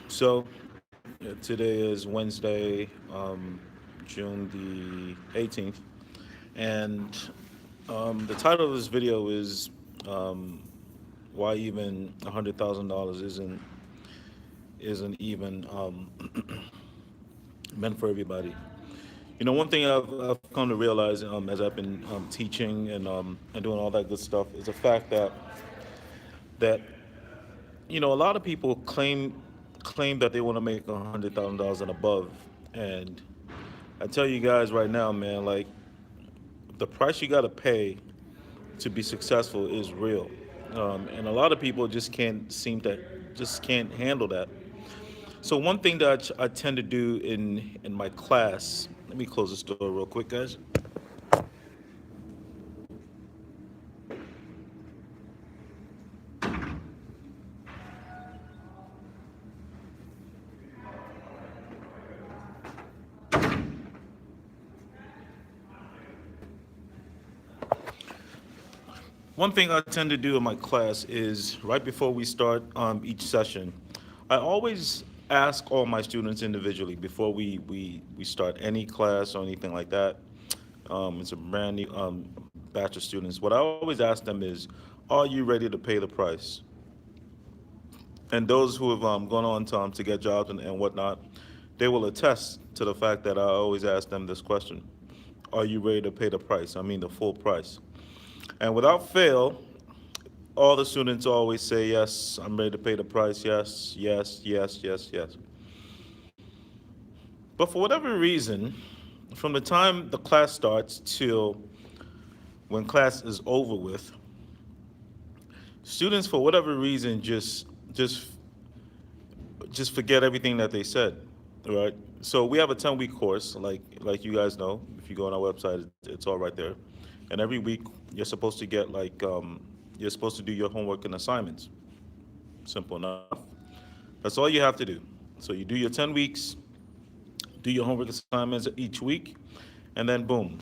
So today is Wednesday, June the 18th, and the title of this video is um, why even $100,000 isn't even meant for everybody. One thing I've come to realize as I've been teaching and doing all that good stuff is the fact that a lot of people claim that they want to make $100,000 and above, and I tell you guys right now, man, like the price you got to pay to be successful is real, and a lot of people just can't handle that. So one thing that I tend to do in my class, let me close this door real quick, guys. One thing I tend to do in my class is right before we start each session, I always ask all my students individually before we start any class or anything like that. It's a brand new batch of students. What I always ask them is, are you ready to pay the price? And those who have gone on to get jobs and whatnot, they will attest to the fact that I always ask them this question: are you ready to pay the price? I mean, the full price. And without fail, all the students always say, yes, I'm ready to pay the price. Yes, yes, yes, yes, yes. But for whatever reason, from the time the class starts till when class is over with, students for whatever reason just forget everything that they said, right? So we have a 10-week course, like you guys know. If you go on our website, it's all right there. And every week you're supposed to get you're supposed to do your homework and assignments. Simple enough. That's all you have to do. So you do your 10 weeks, do your homework assignments each week, and then boom.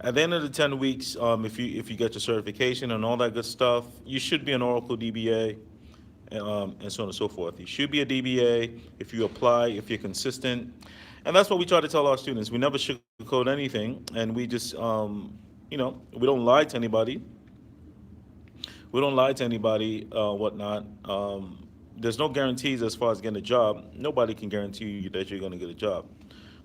At the end of the 10 weeks, if you get your certification and all that good stuff, you should be an Oracle DBA, and so on and so forth. You should be a DBA if you apply, if you're consistent. And that's what we try to tell our students. We never sugarcoat anything, and we just, we don't lie to anybody. We don't lie to anybody, whatnot. There's no guarantees as far as getting a job. Nobody can guarantee you that you're going to get a job.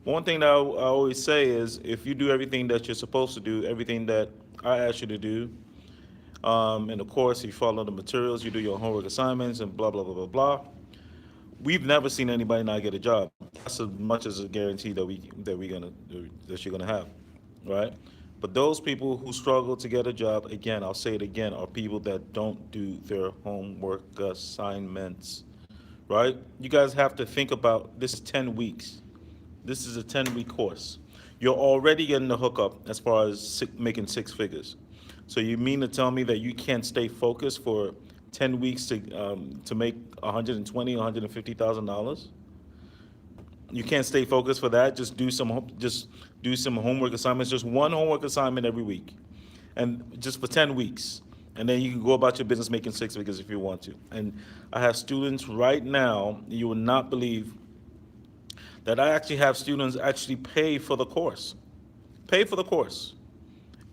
But one thing that I always say is, if you do everything that you're supposed to do, everything that I ask you to do, and of course, you follow the materials, you do your homework assignments, and blah blah blah blah blah. We've never seen anybody not get a job. That's as much as a guarantee that you're gonna have, right? But those people who struggle to get a job, again, I'll say it again, are people that don't do their homework assignments, right? You guys have to think about this: 10 weeks. This is a 10-week course. You're already getting the hookup as far as making six figures. So you mean to tell me that you can't stay focused for 10 weeks to make 120, $150,000? You can't stay focused for that. Just do some homework assignments. Just one homework assignment every week, and just for 10 weeks, and then you can go about your business making six figures if you want to. And I have students right now, you will not believe that I actually have students actually pay for the course,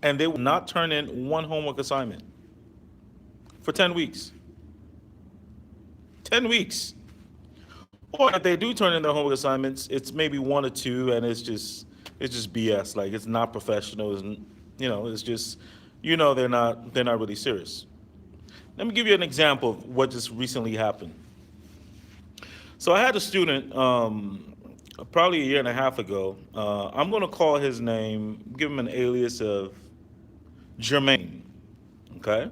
and they will not turn in one homework assignment for 10 weeks. 10 weeks. Or if they do turn in their homework assignments, it's maybe one or two, and it's just BS. Like, it's not professional. It's just, they're not really serious. Let me give you an example of what just recently happened. So I had a student probably a year and a half ago. I'm going to call his name, give him an alias of Jermaine. Okay,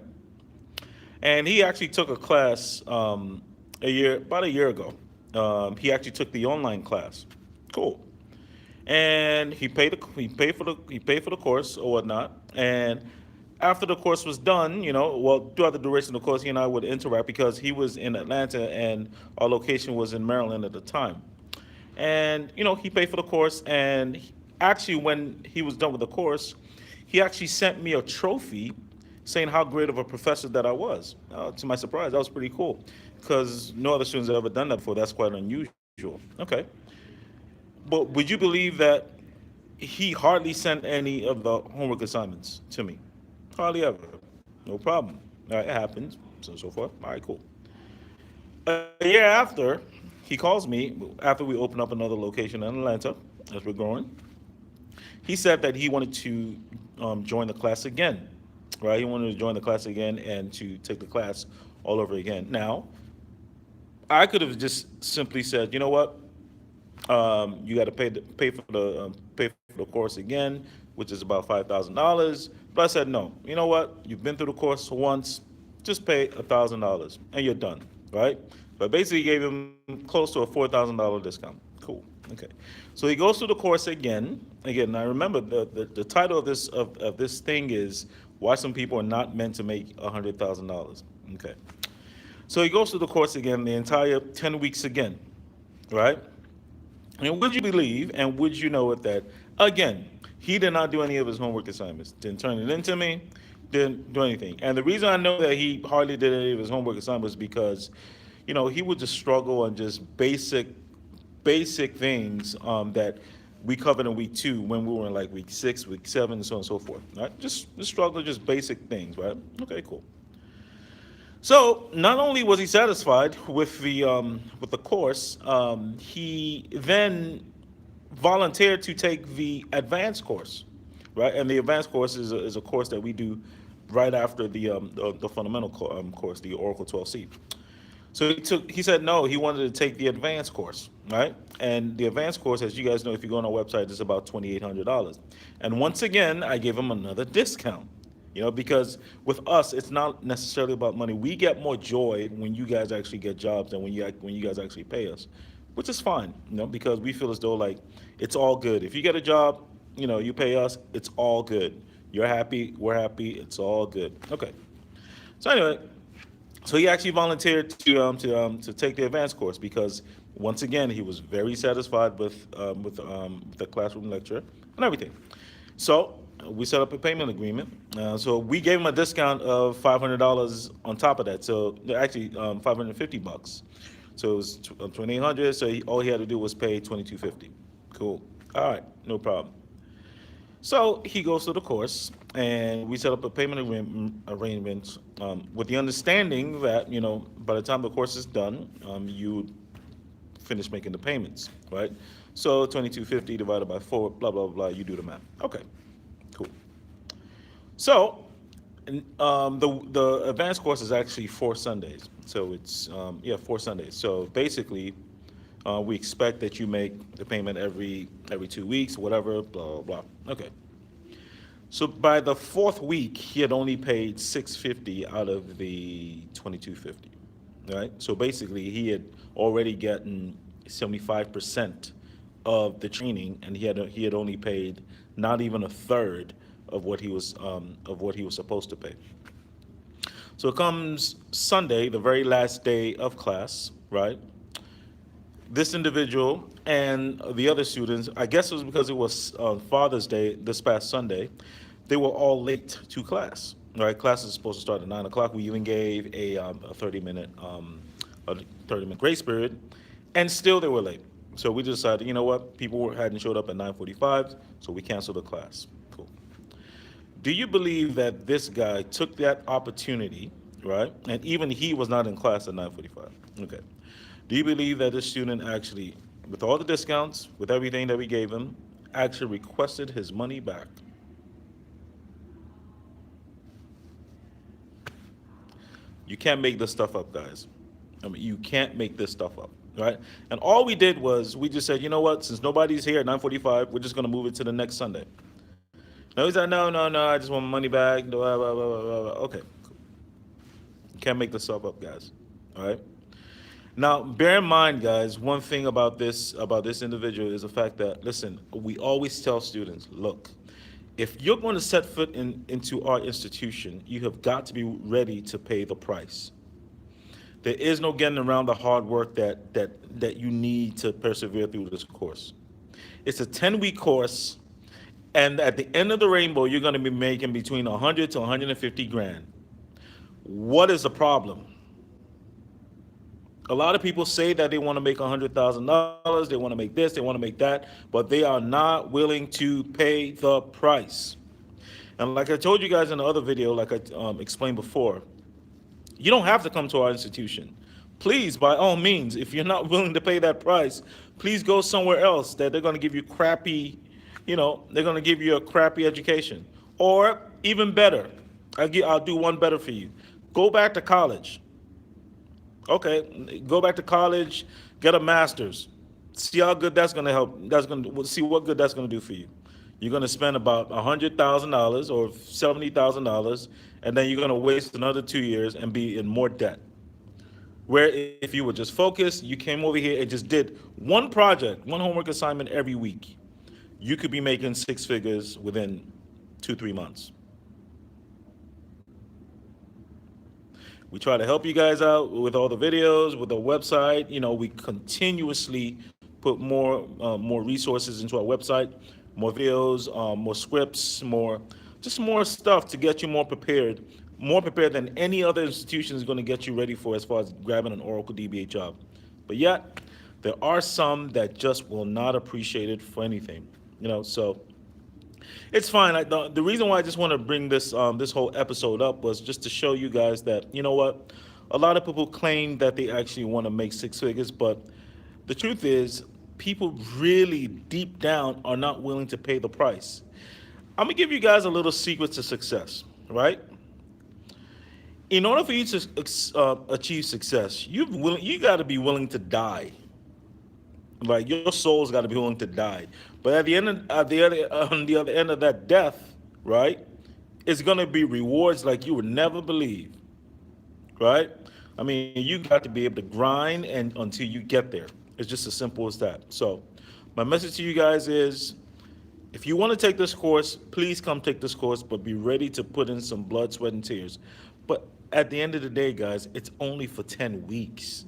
and he actually took a class about a year ago. He actually took the online class. Cool. And he paid for the course or whatnot. And after the course was done, well, throughout the duration of the course, he and I would interact because he was in Atlanta and our location was in Maryland at the time. And he paid for the course, and actually, when he was done with the course, he actually sent me a trophy saying how great of a professor that I was. To my surprise, that was pretty cool because no other students have ever done that before. That's quite unusual. Okay. But would you believe that he hardly sent any of the homework assignments to me? Hardly ever. No problem. All right, it happens. So forth. All right, cool. A year after, he calls me after we open up another location in Atlanta as we're growing. He said that he wanted to join the class again, right? He wanted to join the class again and to take the class all over again. Now, I could have just simply said, you know what? You got to pay for the course again, which is about $5,000. But I said no. You know what? You've been through the course once. Just pay $1,000 and you're done, right? But basically gave him close to a $4,000 discount. Cool. Okay. So he goes through the course again. Again, I remember the title of this thing is why some people are not meant to make $100,000. Okay. So he goes through the course again, the entire 10 weeks again, right? And would you believe and would you know it that, again, he did not do any of his homework assignments, didn't turn it into me, didn't do anything. And the reason I know that he hardly did any of his homework assignments because, he would just struggle on just basic things that we covered in week 2 when we were in like week 6, week 7, and so on and so forth. Right? Just struggle, just basic things, right? Okay, cool. So not only was he satisfied with the course, he then volunteered to take the advanced course, right? And the advanced course is a course that we do right after the fundamental course, the Oracle 12C. So he said no, he wanted to take the advanced course, right? And the advanced course, as you guys know, if you go on our website, is about $2,800. And once again, I gave him another discount. Because with us, it's not necessarily about money. We get more joy when you guys actually get jobs than when you guys actually pay us, which is fine, because we feel as though like it's all good. If you get a job, you pay us, it's all good. You're happy, we're happy, it's all good. Okay. So anyway, so he actually volunteered to take the advanced course because once again he was very satisfied with the classroom lecture and everything. So we set up a payment agreement. So we gave him a discount of $500 on top of that. So actually, $550. So it was 2,800. So all he had to do was pay 2,250. Cool. All right, no problem. So he goes through the course, and we set up a payment arrangement with the understanding that by the time the course is done, you finish making the payments, right? So 2,250 divided by 4, blah blah blah. You do the math. Okay. Cool. So, the advanced course is actually 4 Sundays. So it's 4 Sundays. So basically, we expect that you make the payment every 2 weeks, whatever. Blah blah blah. Okay. So by the fourth week, he had only paid 650 out of the 2,250. Right. So basically, he had already gotten 75% of the training, and he had only paid not even a third of what he was supposed to pay. So it comes Sunday, the very last day of class, right? This individual and the other students, I guess it was because it was Father's Day this past Sunday, they were all late to class. Right? Class is supposed to start at 9 o'clock. We even gave a 30-minute grace period, and still they were late. So we decided, you know what? People hadn't showed up at 9:45, so we canceled the class. Cool. Do you believe that this guy took that opportunity, right? And even he was not in class at 9:45. Okay. Do you believe that this student actually, with all the discounts, with everything that we gave him, actually requested his money back? You can't make this stuff up, guys. I mean, you can't make this stuff up, right? And all we did was we just said, you know what? Since nobody's here at 9:45, we're just gonna move it to the next Sunday. No, he's like, no, I just want my money back. Blah, blah, blah, blah, blah. Okay, cool. You can't make this stuff up, guys. All right. Now, bear in mind, guys, one thing about this individual is the fact that, listen, we always tell students, look, if you're going to set foot into our institution, you have got to be ready to pay the price. There is no getting around the hard work that you need to persevere through this course. It's a 10-week course, And at the end of the rainbow, you're going to be making between 100 to 150 grand. What is the problem? A lot of people say that they want to make $100,000, they want to make this, they want to make that, but they are not willing to pay the price. And like I told you guys in the other video, like I explained before, you don't have to come to our institution. Please, by all means, if you're not willing to pay that price, please go somewhere else that they're going to give you crappy, they're going to give you a crappy education. Or even better, I'll do one better for you. Go back to college. Okay, go back to college, get a master's. See how good that's going to help. That's going to see what good that's going to do for you. You're going to spend about $100,000 or $70,000, and then you're going to waste another 2 years and be in more debt. Where if you were just focused, you came over here and just did one project, one homework assignment every week, you could be making six figures within 2-3 months. We try to help you guys out with all the videos, with the website. We continuously put more resources into our website, more videos, more scripts, more stuff to get you more prepared than any other institution is going to get you ready for as far as grabbing an Oracle DBA job. But yet, there are some that just will not appreciate it for anything. So it's fine. The reason why I just want to bring this whole episode up was just to show you guys that, you know what, a lot of people claim that they actually want to make six figures, but the truth is people really deep down are not willing to pay the price. I'm gonna give you guys a little secret to success, right? In order for you to achieve success, you got to be willing to die. Like your soul's got to be willing to die. But on the other end of that death, right, it's gonna be rewards like you would never believe, right? I mean, you got to be able to grind and until you get there. It's just as simple as that. So, my message to you guys is, if you want to take this course, please come take this course, but be ready to put in some blood, sweat, and tears. But at the end of the day, guys, it's only for 10 weeks.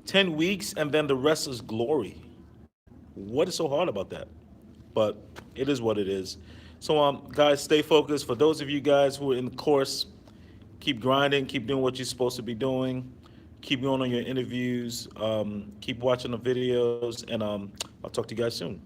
10 weeks, and then the rest is glory. What is so hard about that? But it is what it is. So, guys, stay focused. For those of you guys who are in the course, keep grinding, keep doing what you're supposed to be doing, keep going on your interviews, keep watching the videos, and I'll talk to you guys soon.